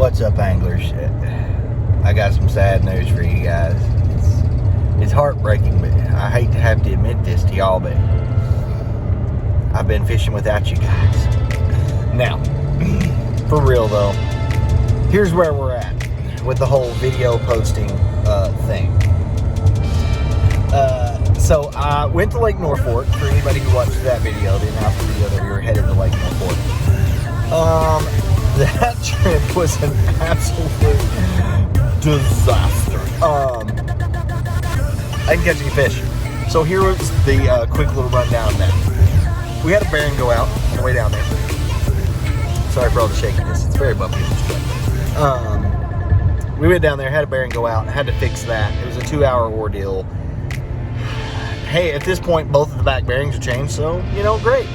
What's up, anglers? I got some sad news for you guys. It's heartbreaking, but I hate to have to admit this to y'all, but I've been fishing without you guys. Now, for real though, here's where we're at with the whole video posting thing. So I went to Lake Norfolk. For anybody who watched that video, the announcement video that we were headed to Lake Norfolk. That trip was an absolute disaster. I didn't catch any fish. So here was the quick little rundown of that. We had a bearing go out on the way down there. Sorry for all the shakiness. It's very bumpy in this truck. We went down there, had a bearing go out, had to fix that. It was a 2-hour ordeal. Hey, at this point, both of the back bearings are changed, so, you know, great.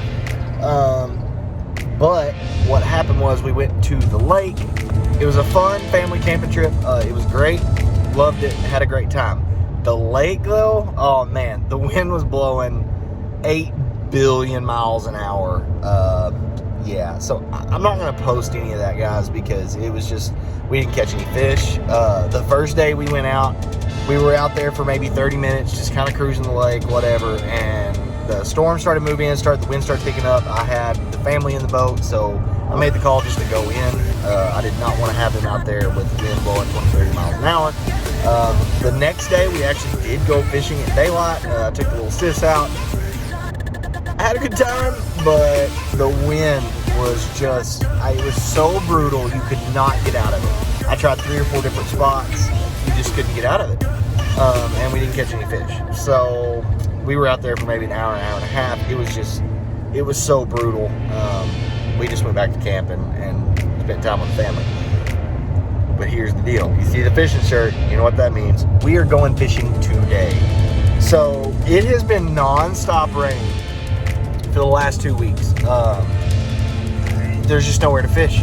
But what happened was we went to the lake. It was a fun family camping trip. It was great. Loved it. Had a great time. The lake, though, oh, man, the wind was blowing 8 billion miles an hour. Yeah, so I'm not going to post any of that, guys, because it was just, we didn't catch any fish. The first day we went out, we were out there for maybe 30 minutes, just kind of cruising the lake, whatever, and the storm started moving in, the wind started picking up. I had the family in the boat, so I made the call just to go in. I did not want to have them out there with the wind blowing 20, 30 miles an hour. The next day, we actually did go fishing at daylight. Took the little sis out. I had a good time, but the wind was just, it was so brutal, you could not get out of it. I tried 3 or 4 different spots. You just couldn't get out of it. And we didn't catch any fish. So we were out there for maybe an hour and a half. It was so brutal. We just went back to camp and spent time with the family. But here's the deal. You see the fishing shirt, you know what that means. We are going fishing today. So it has been non-stop rain for the last 2 weeks. There's just nowhere to fish.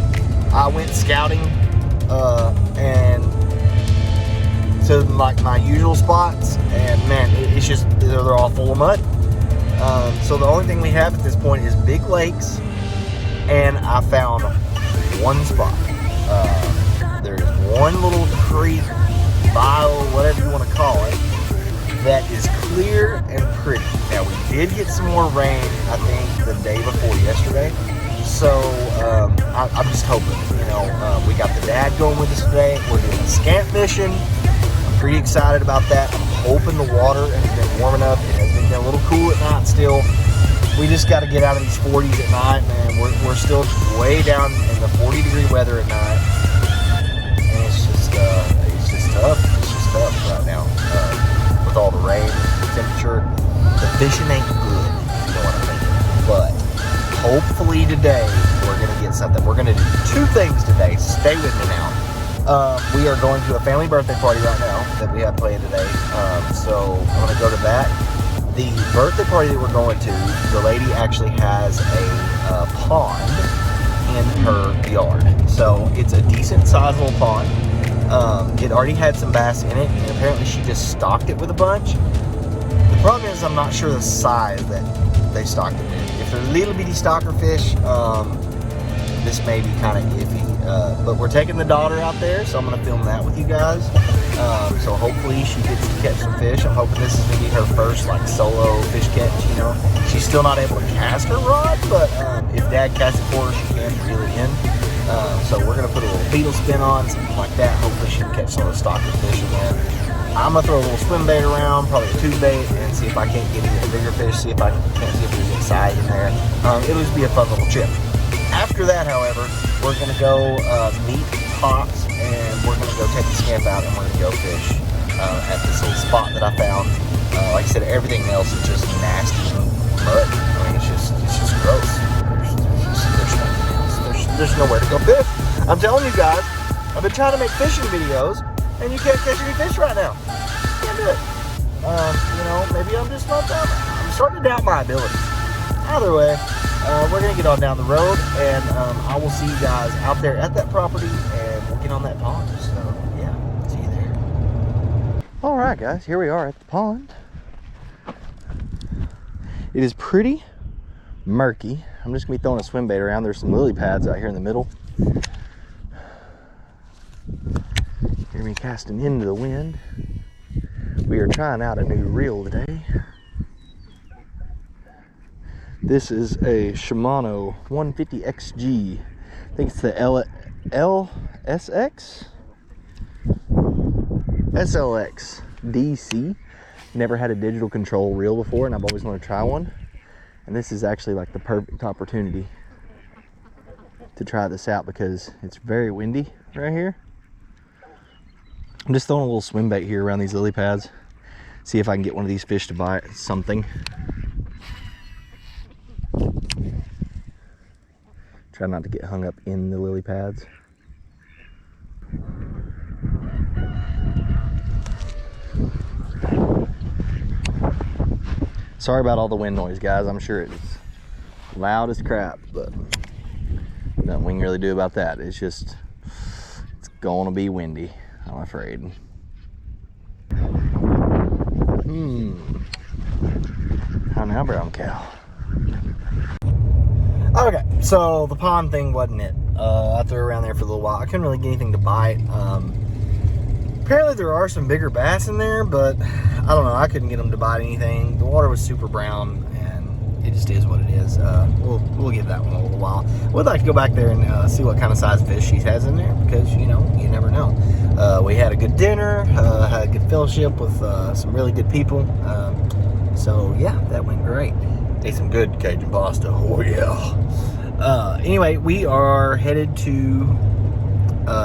I went scouting and to like my usual spots, and man, it's just, they're all full of mud. So the only thing we have at this point is big lakes, and I found one spot. There's one little creek, bayou, whatever you want to call it, that is clear and pretty. Now we did get some more rain, I think, the day before yesterday. So I'm just hoping, you know, we got the dad going with us today. We're doing a scamp mission. I'm pretty excited about that. I'm hoping the water has been warm enough. It has been a little cool at night still. We just got to get out of these 40s at night, man. We're still way down in the 40-degree weather at night, and it's just tough. It's just tough right now with all the rain, the temperature. The fishing ain't good, you know what I mean. But hopefully today we're gonna get something. We're gonna do 2 things today. Stay with me now. We are going to a family birthday party right now that we have planned today. So I'm gonna go to that. The birthday party that we're going to, the lady actually has a pond in her yard. So it's a decent sized little pond. It already had some bass in it, and apparently she just stocked it with a bunch. The problem is I'm not sure the size that they stocked it in. If they're little bitty stalker fish, this may be kind of iffy. But we're taking the daughter out there, so I'm going to film that with you guys. So hopefully she gets to catch some fish. I'm hoping this is going to be her first like solo fish catch, you know. She's still not able to cast her rod, but if dad casts it for her, she can reel it in. So we're going to put a little beetle spin on, something like that. Hopefully she can catch some of the stalker fish in there. I'm going to throw a little swim bait around, probably a tube bait, and see if I can't get any of the bigger fish, see if I can't see if there's any size in there. It'll just be a fun little trip. After that, however, we're going to go meet Pops, and we're going to go take the scamp out, and we're going to go fish at this little spot that I found. Like I said, everything else is just nasty mud. I mean, it's just gross. There's nowhere to go fish. I'm telling you guys, I've been trying to make fishing videos, and you can't catch any fish right now. Can't do it. You know, maybe I'm just not that. I'm starting to doubt my abilities. Either way, we're going to get on down the road, and I will see you guys out there at that property, and we'll get on that pond. So, yeah, see you there. All right, guys, here we are at the pond. It is pretty murky. I'm just going to be throwing a swim bait around. There's some lily pads out here in the middle. casting into the wind. We are trying out a new reel today. This is a Shimano 150XG. I think it's the SLX DC. Never had a digital control reel before, and I've always wanted to try one. And this is actually like the perfect opportunity to try this out because it's very windy right here. I'm just throwing a little swim bait here around these lily pads. See if I can get one of these fish to bite something. Try not to get hung up in the lily pads. Sorry about all the wind noise, guys. I'm sure it's loud as crap, but nothing we can really do about that. It's going to be windy, I'm afraid. How now, brown cow? Okay, so the pond thing wasn't it. I threw around there for a little while. I couldn't really get anything to bite. Apparently there are some bigger bass in there, but I don't know. I couldn't get them to bite anything. The water was super brown, and it just is what it is. We'll give that one a little while. We'd like to go back there and see what kind of size fish she has in there because, you know, you never know. We had a good dinner, had a good fellowship with some really good people. So, yeah, that went great. Ate some good Cajun pasta. Oh, yeah. Anyway, we are headed to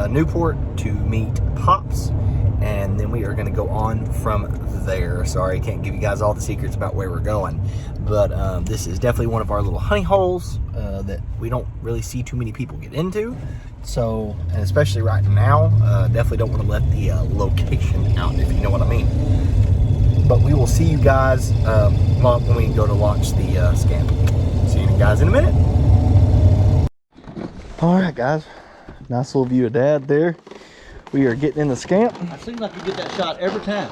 Newport to meet Pops, and then we are going to go on from there. Sorry, I can't give you guys all the secrets about where we're going, but this is definitely one of our little honey holes that we don't really see too many people get into. So, and especially right now, definitely don't want to let the location out, if you know what I mean. But we will see you guys when we go to launch the scamp. See you guys in a minute. All right, guys. Nice little view of Dad there. We are getting in the scamp. It seems like you get that shot every time.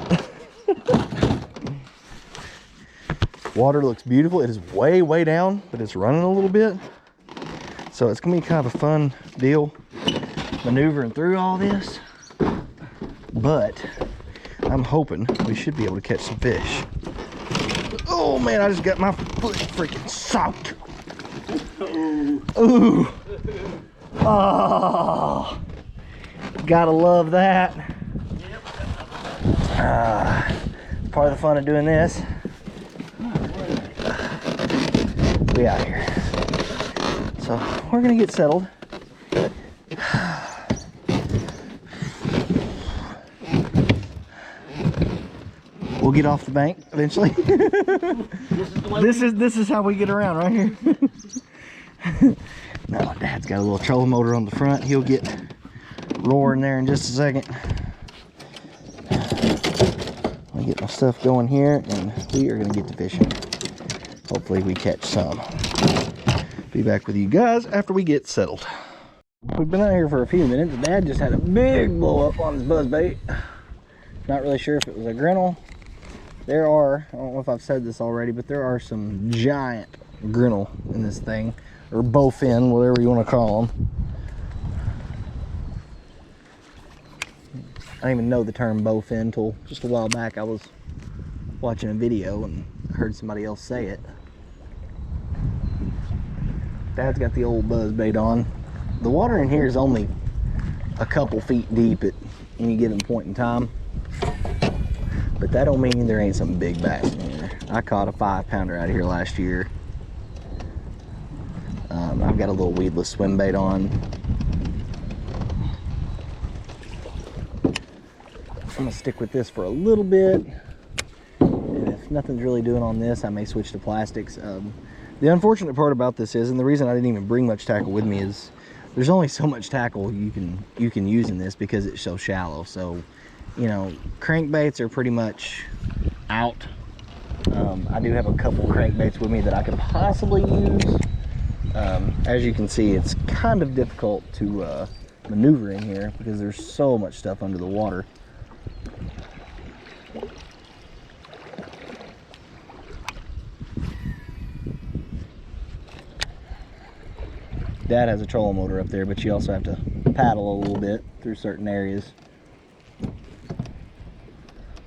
Water looks beautiful. It is way, way down, but it's running a little bit. So it's gonna be kind of a fun deal maneuvering through all this. But I'm hoping we should be able to catch some fish. Oh man, I just got my foot freaking soaked. Ooh. Oh, gotta love that. Part of the fun of doing this. We out here. So we're gonna get settled. We'll get off the bank eventually. This is how we get around right here. Now Dad's got a little trolling motor on the front. He'll get roaring there in just a second. I'll get my stuff going here and we are gonna get to fishing. Hopefully we catch some. Be back with you guys after we get settled. We've been out here for a few minutes. Dad just had a big blow up on his buzzbait. Not really sure if it was a grinnell. There are, I don't know if I've said this already, but there are some giant grinnell in this thing, or bowfin, whatever you want to call them. I didn't even know the term bowfin until just a while back. I was watching a video and heard somebody else say it. Dad's got the old buzzbait on. The water in here is only a couple feet deep at any given point in time. But that don't mean there ain't some big bass in here. I caught a 5-pounder out of here last year. I've got a little weedless swim bait on. I'm gonna stick with this for a little bit. And if nothing's really doing on this, I may switch to plastics. The unfortunate part about this is, and the reason I didn't even bring much tackle with me is, there's only so much tackle you can use in this because it's so shallow. So, you know, crankbaits are pretty much out. I do have a couple crankbaits with me that I could possibly use. As you can see, it's kind of difficult to maneuver in here because there's so much stuff under the water. Dad has a trolling motor up there, but you also have to paddle a little bit through certain areas.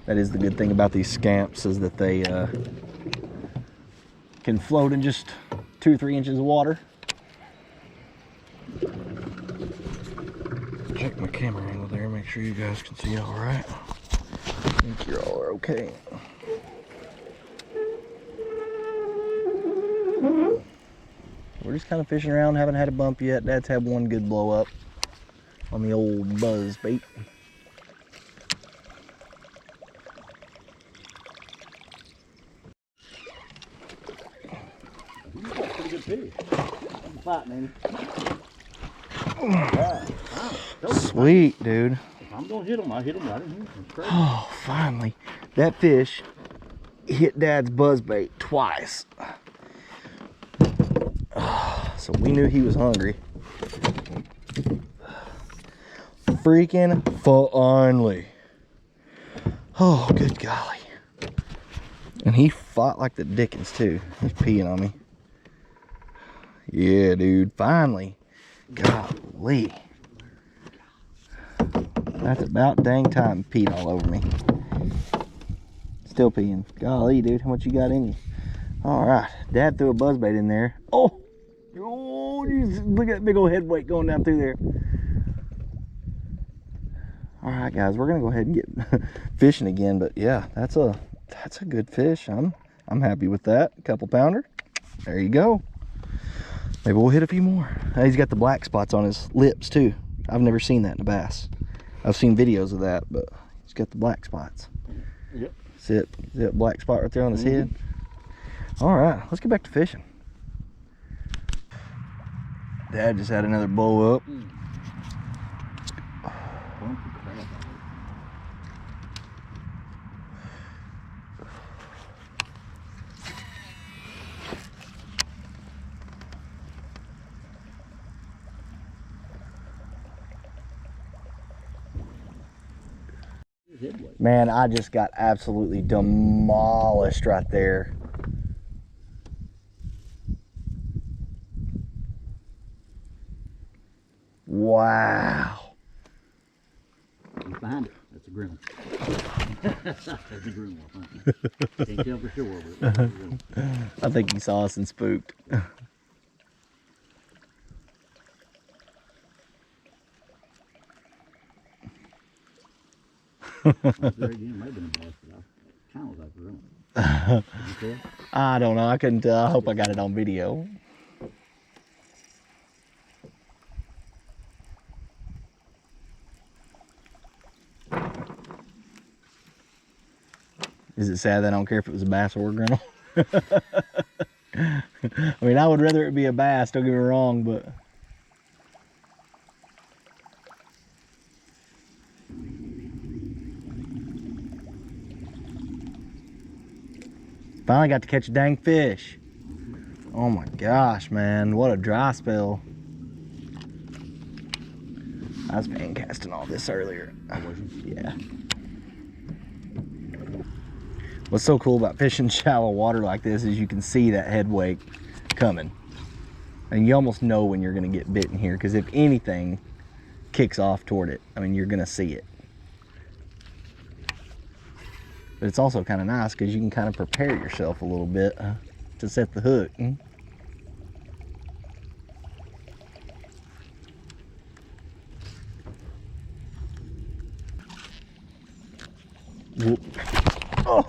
That is the good thing about these scamps, is that they can float in just 2 or 3 inches of water. Check my camera angle there, make sure you guys can see it all right. I think you all are okay. We're just kind of fishing around, haven't had a bump yet. Dad's had one good blow up on the old buzz bait. Pretty good fish. I'm fighting, Sweet, dude. If I'm gonna hit them, I hit them right in here. That's crazy. Oh, finally. That fish hit Dad's buzzbait twice. So we knew he was hungry. Freaking finally. Oh, good golly. And he fought like the dickens too. He's peeing on me. Yeah, dude, finally. Golly. That's about dang time peed all over me. Still peeing. Golly, dude, how much you got in you? All right, Dad threw a buzzbait in there. Oh, look at that big old head weight going down through there. All right, guys, we're gonna go ahead and get fishing again. But yeah, that's a good fish. I'm happy with that. A couple pounder. There you go. Maybe we'll hit a few more. He's got the black spots on his lips too. I've never seen that in a bass. I've seen videos of that, but he's got the black spots. Yep. See that black spot right there on his head? All right, let's get back to fishing. Dad just had another blow up. Man, I just got absolutely demolished right there. Wow. He's behind it. That's a grim one. That's a grim one. Huh? Can't tell for sure, but that's a grim one. I think he saw us and spooked. There again, might have been a bass, but I kind of was like a grim one. Did you tell? I don't know. I couldn't tell. I hope I got it on video. Is it sad that I don't care if it was a bass or a grinnell? I mean, I would rather it be a bass, don't get me wrong, but... Finally got to catch a dang fish. Oh my gosh, man. What a dry spell. I was pan casting all this earlier. Yeah. What's so cool about fishing shallow water like this is you can see that head wake coming. And you almost know when you're gonna get bitten here, because if anything kicks off toward it, I mean, you're gonna see it. But it's also kind of nice because you can kind of prepare yourself a little bit to set the hook. Whoop. Oh,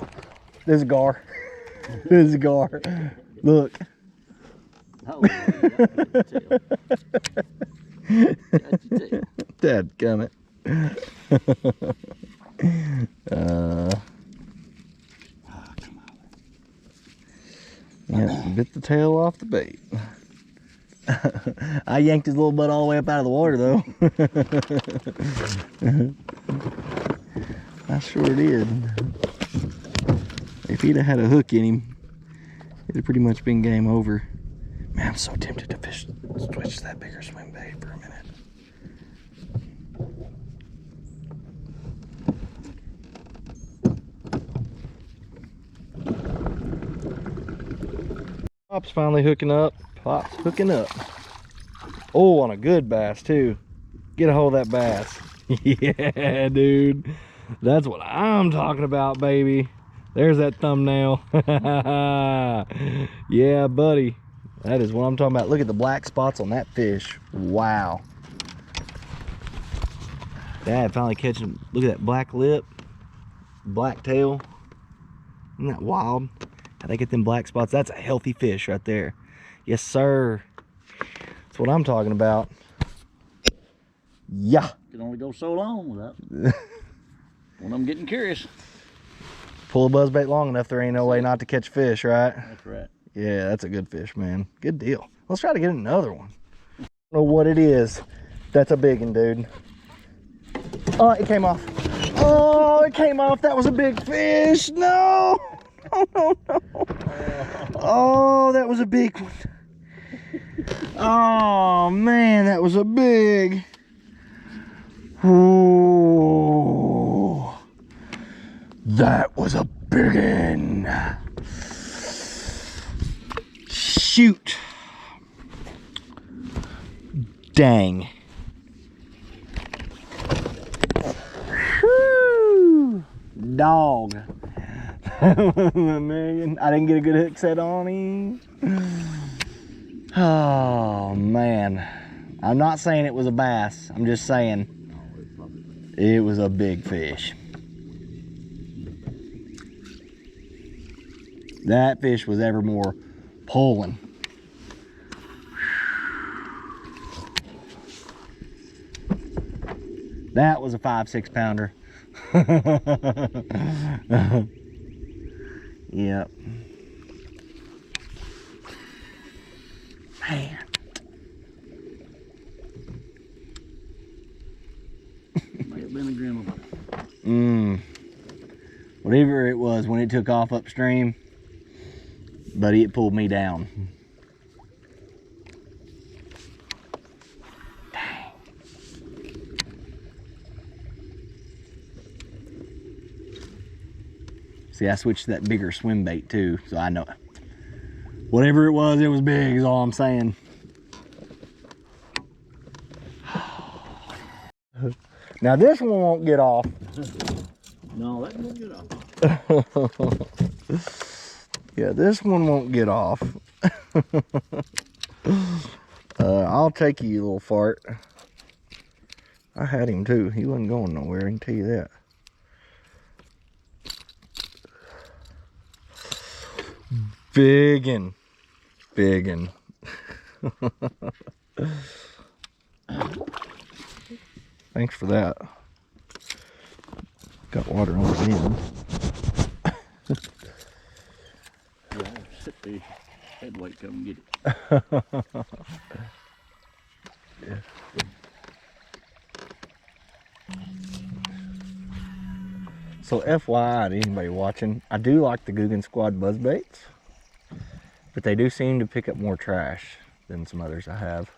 there's a gar. There's a gar. Look. Oh, Dadgummit. Yeah, bit the tail off the bait. I yanked his little butt all the way up out of the water though. I sure did. If he'd have had a hook in him, it'd have pretty much been game over. Man, I'm so tempted to switch that bigger swim bait for a minute. Pop's finally hooking up. Pop's hooking up. Oh, on a good bass too. Get a hold of that bass. Yeah, dude. That's what I'm talking about, baby. There's that thumbnail. Yeah, buddy. That is what I'm talking about. Look at the black spots on that fish. Wow. Dad finally catching. Look at that black lip, black tail. Isn't that wild? How they get them black spots? That's a healthy fish right there. Yes, sir. That's what I'm talking about. Yeah. Can only go so long without when I'm getting curious. Pull a buzzbait long enough, there ain't no way not to catch fish, right? That's right. Yeah, that's a good fish, man. Good deal. Let's try to get another one. I don't know what it is. That's a big one, dude. Oh, it came off. Oh, it came off. That was a big fish. No. Oh, no, no. Oh, that was a big one. Oh, man, that was a big. Ooh. That was a big one. Shoot. Dang. Whew. Dog. Man, I didn't get a good hook set on him. Oh, man. I'm not saying it was a bass. I'm just saying it was a big fish. That fish was evermore pulling. That was a 5-6 pounder. Yep. Man. Might have been a grandma. Whatever it was when it took off upstream, buddy, it pulled me down. Dang. See, I switched to that bigger swim bait too, so I know whatever it was big is all I'm saying. Now this one won't get off. No, that won't get off. Yeah, this one won't get off. I'll take you little fart. I had him too. He wasn't going nowhere, I can tell you that. Biggin. Biggin. Thanks for that. Got water on the end. Yeah, sit the headweight, come and get it. Yeah. So FYI to anybody watching, I do like the Guggen Squad buzz baits, but they do seem to pick up more trash than some others I have.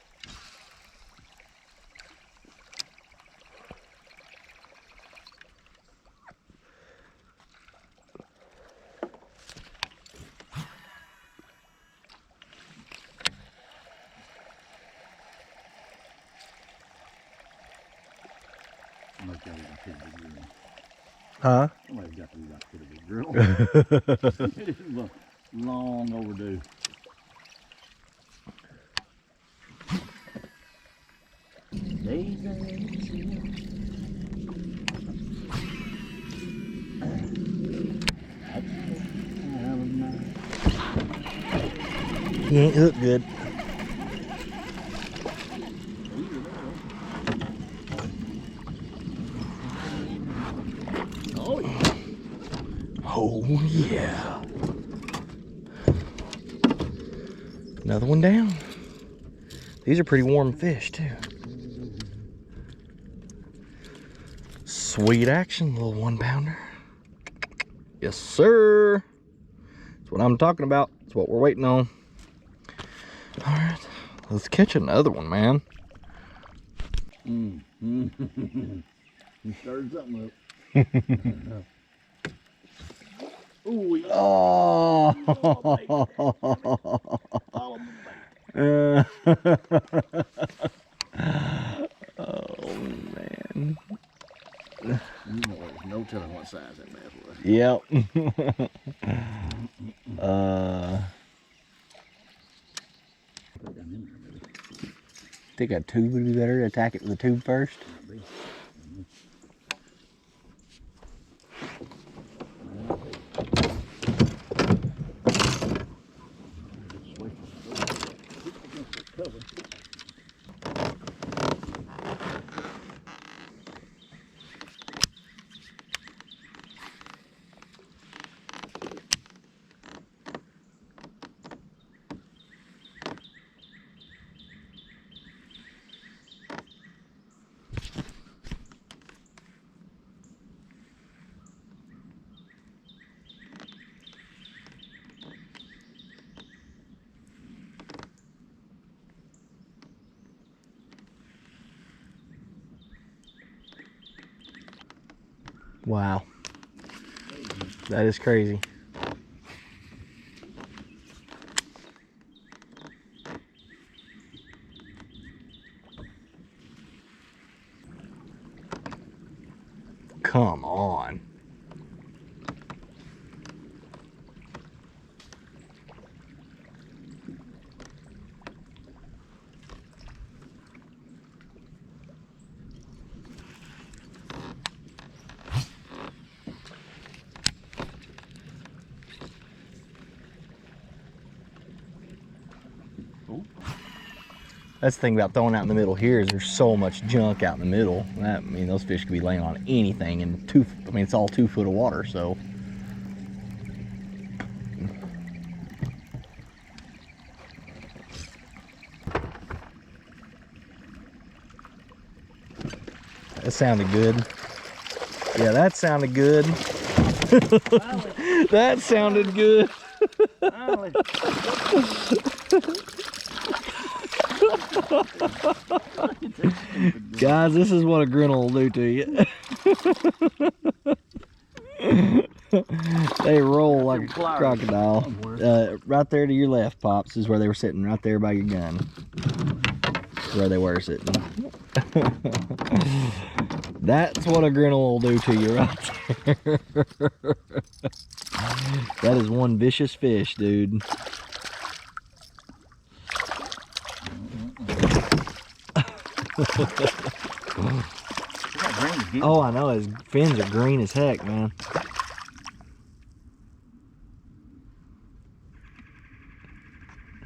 Huh? Somebody's got to be about to put a big grill. It is long overdue. He ain't hooked good. Oh yeah. Oh yeah. Another one down. These are pretty warm fish too. Sweet action, little 1-pounder. Yes, sir. That's what I'm talking about. That's what we're waiting on. All right, let's catch another one, man. You stirred something up. Ooh, yeah. Oh. Oh, man. You know, there's no telling what size that bass was. Yep. Put it down in there, maybe. Think a tube would be better. Attack it with a tube first. Might be. Wow. That is crazy. Come on. That's the thing about throwing out in the middle here is there's so much junk out in the middle. I mean, those fish could be laying on anything, and it's all 2 foot of water, so. That sounded good. Yeah, that sounded good. That sounded good. Guys, this is what a grinnell will do to you. They roll like a crocodile. Right there to your left, Pops, is where they were sitting, right there by your gun. Where they were sitting. That's what a grinnell will do to you right there. That is one vicious fish, dude. Oh, I know, his fins are green as heck, man.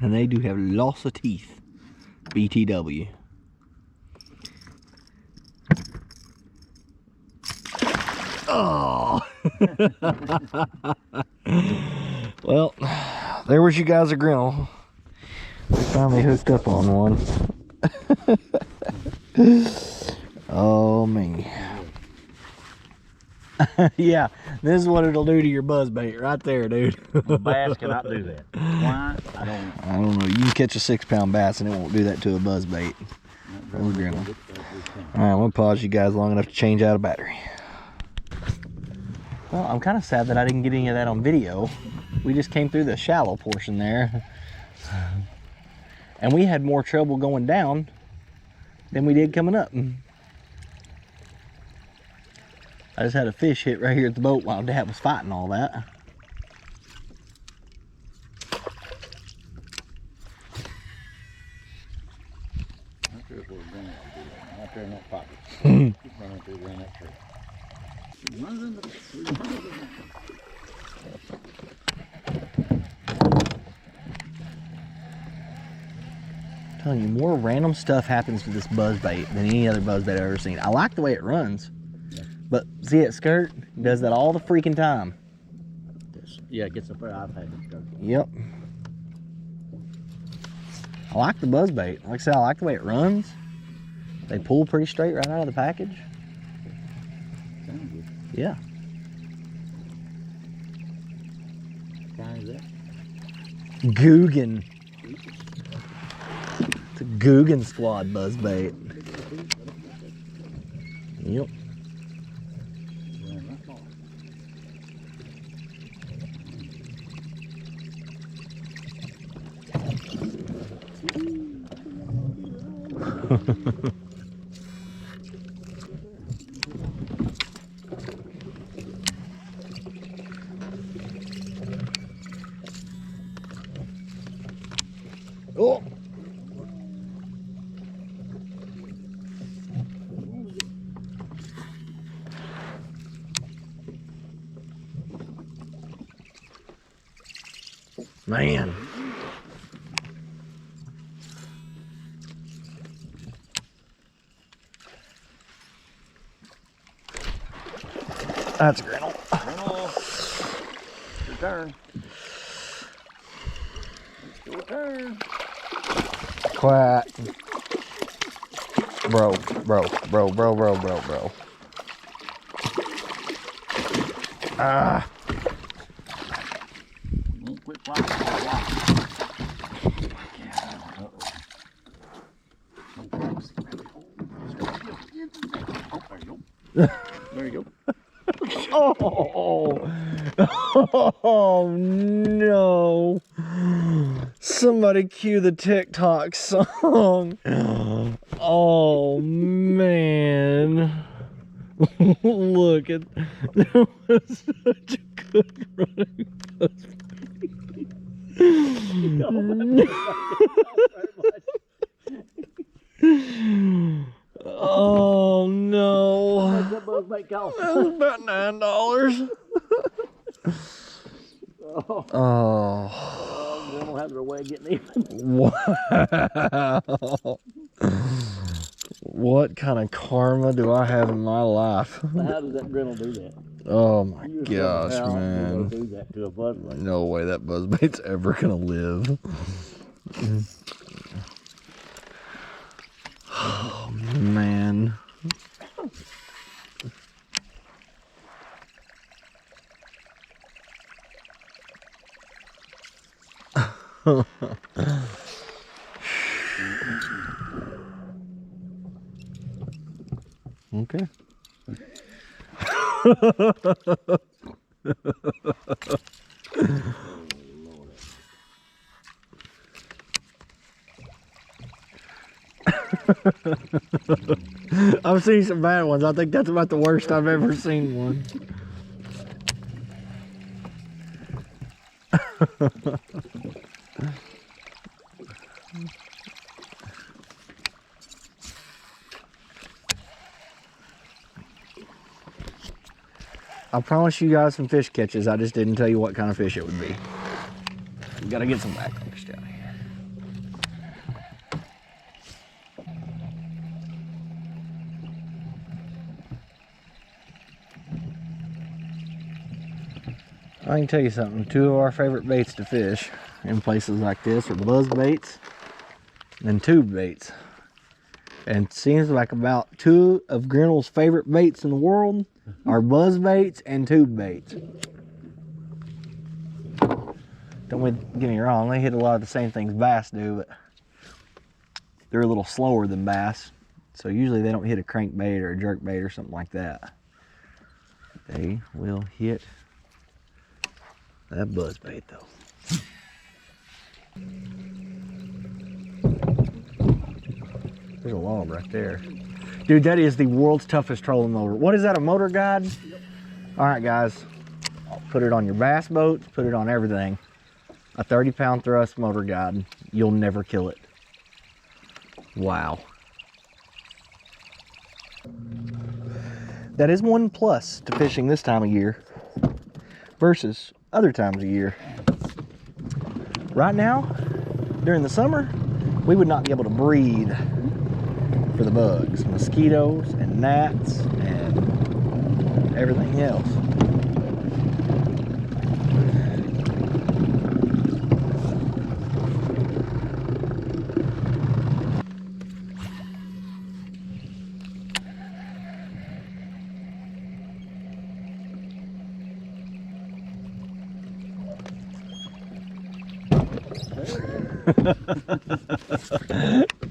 And they do have lots of teeth. BTW. Oh. Well, there was you guys a grinnell. We finally hooked up on one. Oh man. Yeah, this is what it'll do to your buzzbait right there, dude. A bass cannot do that. Why? I don't know. You can catch a 6-pound bass and it won't do that to a buzzbait. Or grinnell. Alright, I'm gonna pause you guys long enough to change out a battery. Well, I'm kind of sad that I didn't get any of that on video. We just came through the shallow portion there. And we had more trouble going down than we did coming up. I just had a fish hit right here at the boat while Dad was fighting all that. Right there in that pocket. Keep running through around that tree. I'm telling you, more random stuff happens with this buzzbait than any other buzzbait I've ever seen. I like the way it runs, but see it skirt? It does that all the freaking time. Yeah, it gets up there. I've had it skirt. Yep. I like the buzzbait. Like I said, I like the way it runs. They pull pretty straight right out of the package. Sounds good. Yeah. What kind is that? Guggen. It's a Guggen Squad buzzbait. Yep. Oh. Man. That's a grinnell. Grinnell. Your turn. It's your turn. Quiet. Bro. Ah. Won't quit flying for a while. There you go. Oh no. Somebody cue the TikTok song. Oh man. Look at that was such a good running buzz. Oh no. What's that buzz bait cost? That was about $9. Oh. Grinnell has their way of getting even. Wow. What kind of karma do I have in my life? How does that grinnell do that? Oh my You just gosh, wonder how man. do that to a buzz bait. No way that buzzbait's ever gonna live. Oh man. Okay. I've seen some bad ones. I think that's about the worst I've ever seen one. I promise you guys some fish catches. I just didn't tell you what kind of fish it would be. We gotta get some backfish down here. I can tell you something. Two of our favorite baits to fish in places like this are buzz baits and tube baits. And it seems like about two of Grinnell's favorite baits in the world are buzz baits and tube baits. Don't get me wrong, they hit a lot of the same things bass do, but they're a little slower than bass. So usually they don't hit a crankbait or a jerkbait or something like that. They will hit that buzz bait though. There's a log right there. Dude, that is the world's toughest trolling motor. What is that, a motor guide? Yep. All right, guys. Put it on your bass boats, put it on everything. A 30-pound thrust motor guide. You'll never kill it. Wow. That is one plus to fishing this time of year versus other times of year. Right now, during the summer, we would not be able to breathe for the bugs, mosquitoes and gnats and everything else.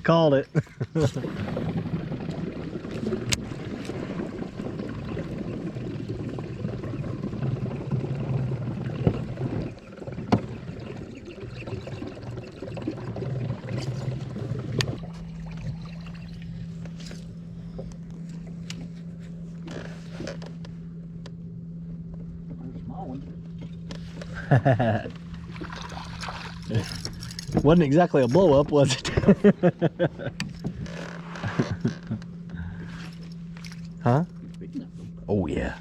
Called it. Wasn't exactly a blow up, was it? Huh? Oh yeah.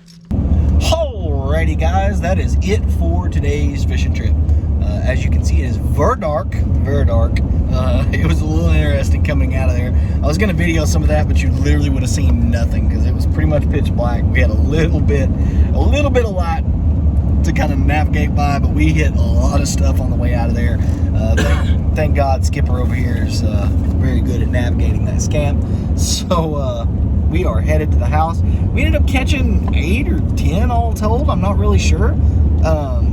Alrighty guys, that is it for today's fishing trip. As you can see, it is very dark. It was a little interesting coming out of there. I was gonna video some of that, but you literally would have seen nothing because it was pretty much pitch black. We had a little bit of light to kind of navigate by, but we hit a lot of stuff on the way out of there. Thank God Skipper over here is very good at navigating that scamp. So we are headed to the house. We ended up catching 8 or 10 all told. I'm not really sure.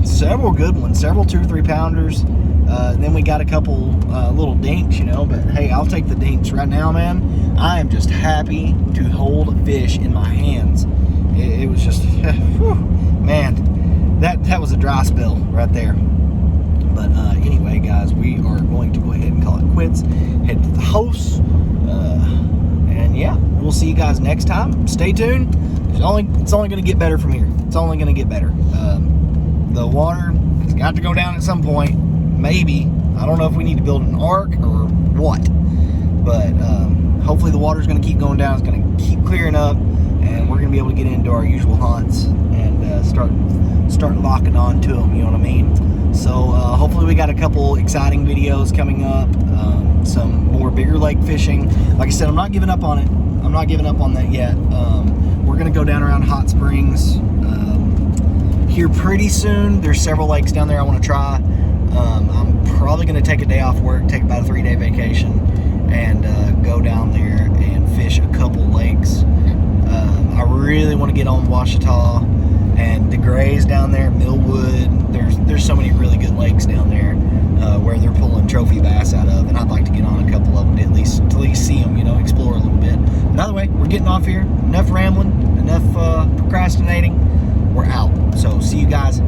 Several good ones, several 2 or 3 pounders. Then we got a couple little dinks, you know, but hey, I'll take the dinks right now, man. I am just happy to hold a fish in my hands. It was just, whew, man, that was a dry spell right there. But anyway, guys, we are going to go ahead and call it quits, head to the house, and yeah, we'll see you guys next time. Stay tuned. It's only going to get better from here. It's only going to get better. The water has got to go down at some point. Maybe. I don't know if we need to build an ark or what. But hopefully the water's going to keep going down. It's going to keep clearing up. And we're going to be able to get into our usual hunts and start locking on to them. You know what I mean? So hopefully we got a couple exciting videos coming up. Some more bigger lake fishing. Like I said, I'm not giving up on it. I'm not giving up on that yet. We're going to go down around Hot Springs here pretty soon. There's several lakes down there I want to try. I'm probably going to take a day off work, take about a 3-day vacation, and go down there and fish a couple lakes. I really want to get on Washita and DeGray's down there, Millwood. There's so many really good lakes down there where they're pulling trophy bass out of, and I'd like to get on a couple of them to at least see them, you know, explore a little bit. But either way, we're getting off here. Enough rambling, enough procrastinating. We're out. So see you guys